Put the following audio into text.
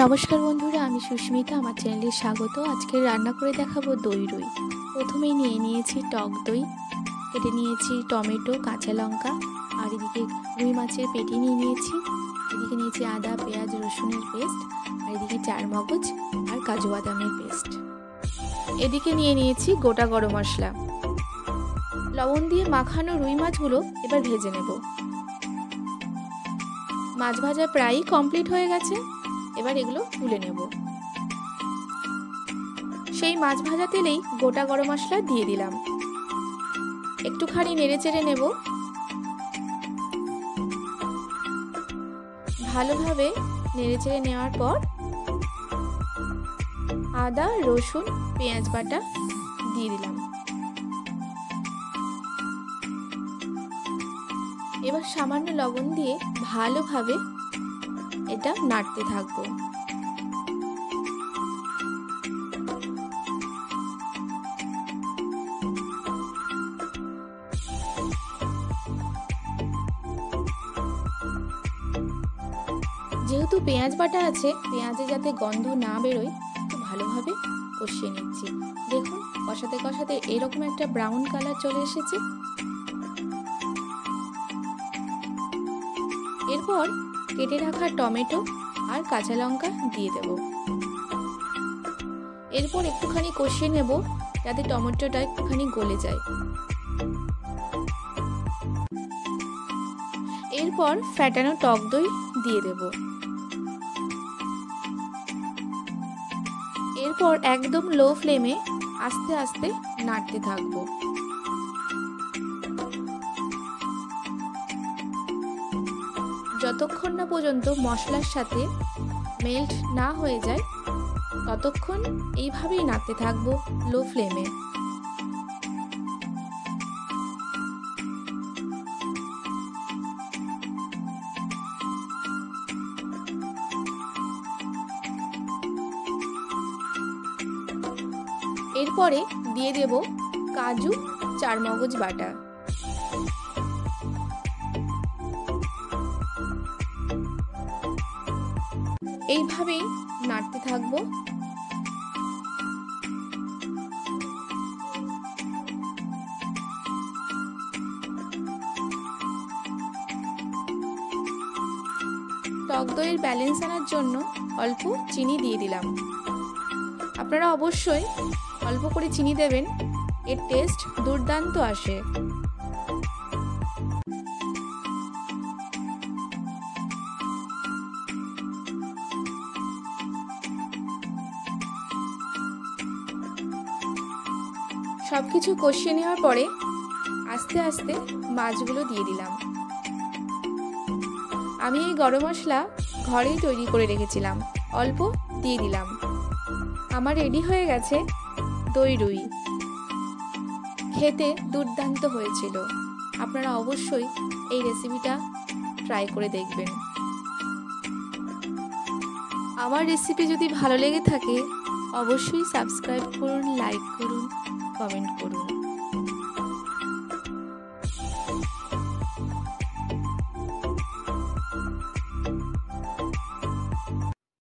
নমস্কার বন্ধুরা, আমি সুস্মিতা। আমার চ্যানেলে স্বাগত। আজকে রান্না করে দেখাবো দই রুই। প্রথমেই নিয়ে নিয়েছি টক দই, কেটে নিয়েছি টমেটো, কাঁচা লঙ্কা, আর এদিকে রুই মাছের পেটি নিয়ে নিয়েছি। এদিকে নিয়েছি আদা, পেঁয়াজ, রসুনের পেস্ট, আর এদিকে চারমগজ আর কাজু বাদামের পেস্ট। এদিকে নিয়ে নিয়েছি গোটা গরম মশলা। লবণ দিয়ে মাখানো রুই মাছগুলো এবার ভেজে নেব। মাছ ভাজা প্রায়ই কমপ্লিট হয়ে গেছে, এবার এগুলো তুলে নেব। সেই মাছ ভাজা তেলেই গোটা গরম মশলা দিয়ে দিলাম। একটুখানি নেড়ে চেড়ে নেব। ভালোভাবে নেড়ে চেড়ে নেওয়ার পর আদা, রসুন, পেঁয়াজ বাটা দিয়ে দিলাম। এবার সামান্য লবণ দিয়ে ভালোভাবে এটা নাড়তে থাকবো। যেহেতু পেঁয়াজ বাটা আছে, পেঁয়াজে যাতে গন্ধ না বেরোয় একটু ভালোভাবে কষিয়ে নিচ্ছি। দেখুন, কষাতে কষাতে এরকম একটা ব্রাউন কালার চলে এসেছে। এরপর কেটে রাখা টমেটো আর কাঁচা লঙ্কা দিয়ে দেব। এরপর একটুখানি কষিয়ে নেব যাতে টমেটোটা একটুখানি গলে যায়। এরপর ফ্যাটানো টক দই দিয়ে দেব। এরপর একদম লো ফ্লেমে আস্তে আস্তে নাড়তে থাকবো। যতক্ষণ না পর্যন্ত মশলার সাথে মেল্ট না হয়ে যায় ততক্ষণ এইভাবেই নাড়তে থাকবো লো ফ্লেমে। এরপরে দিয়ে দেব কাজু, চারমগজ বাটা। এইভাবেই নাড়তে থাকবো। টক দইয়ের ব্যালেন্স আনার জন্য অল্প চিনি দিয়ে দিলাম। আপনারা অবশ্যই অল্প করে চিনি দেবেন, এর টেস্ট দুর্দান্ত আসে। সবকিছু কষিয়ে নেওয়ার পরে আস্তে আস্তে মাছগুলো দিয়ে দিলাম। আমি এই গরম মশলা ঘরেই তৈরি করে রেখেছিলাম, অল্প দিয়ে দিলাম। আমার রেডি হয়ে গেছে দই রুই। খেতে দুর্দান্ত হয়েছিল। আপনারা অবশ্যই এই রেসিপিটা ট্রাই করে দেখবেন। আমার রেসিপি যদি ভালো লেগে থাকে অবশ্যই সাবস্ক্রাইব করুন, লাইক করুন, কমেন্ট করুন।